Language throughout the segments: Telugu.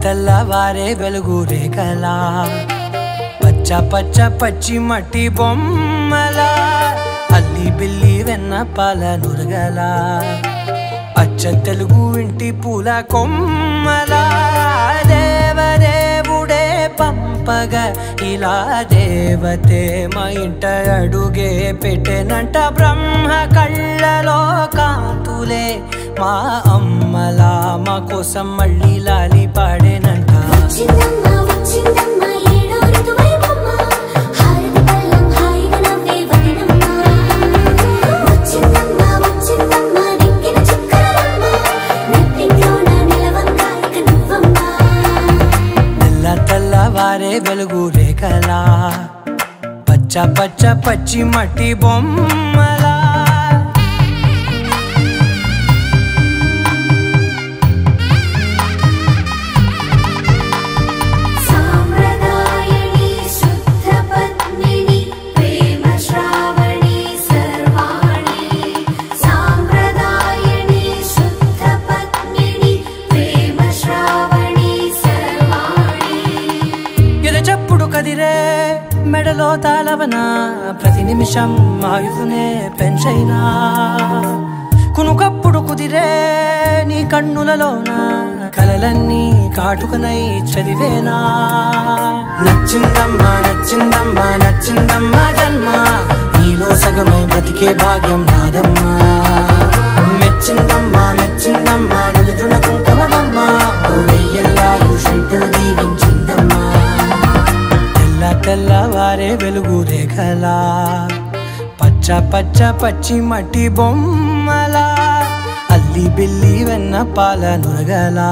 తెల్లవారే వెలుగు రేఖలా పచ్చ పచ్చ పచ్చి మట్టి బొమ్మలా అల్లి బిల్లి వెన్న పాల నురగలా అచ్చ తెలుగు ఇంటి పూల కొమ్మలా దేవదేవుడే పంపగా ఇలా దేవతే మా ఇంట అడుగే పెట్టెనంట బ్రహ్మ కళ్ళలో కాంతులే మా అమ్మలా మా కోసం మళ్ళీ లాలి పాడేనంట తెల్లవారే వెలుగు రేఖలా పచ్చ పచ్చ పచ్చి మట్టి బొమ్మలా కదిరే మెడలో తాళవన ప్రతి నిమిషం ఆయుధునే పెంచైనా కునుకప్పుడు కుదిరే నీ కన్నులలోన కలలన్నీ కాటుకనై చదివేనా నచ్చిందమ్మా నచ్చిందమ్మా నచ్చిందమ్మా జన్మ నీలో సగమై బ్రతికే భాగ్యం నాదమ్మా మెచ్చిందమ్మా మెచ్చిందమ్మా నిలుతున్న కుంకుమమ్మా వెయ్యల్లాలు శంకరు దీవించిందమ్మా తెల్లవారే వెలుగు రేఖలా పచ్చ పచ్చ పచ్చి మట్టి బొమ్మలా అల్లి బిల్లి వెన్న పాల నురగలా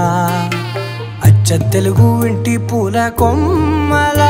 అచ్చ తెలుగు ఇంటి పూల కొమ్మలా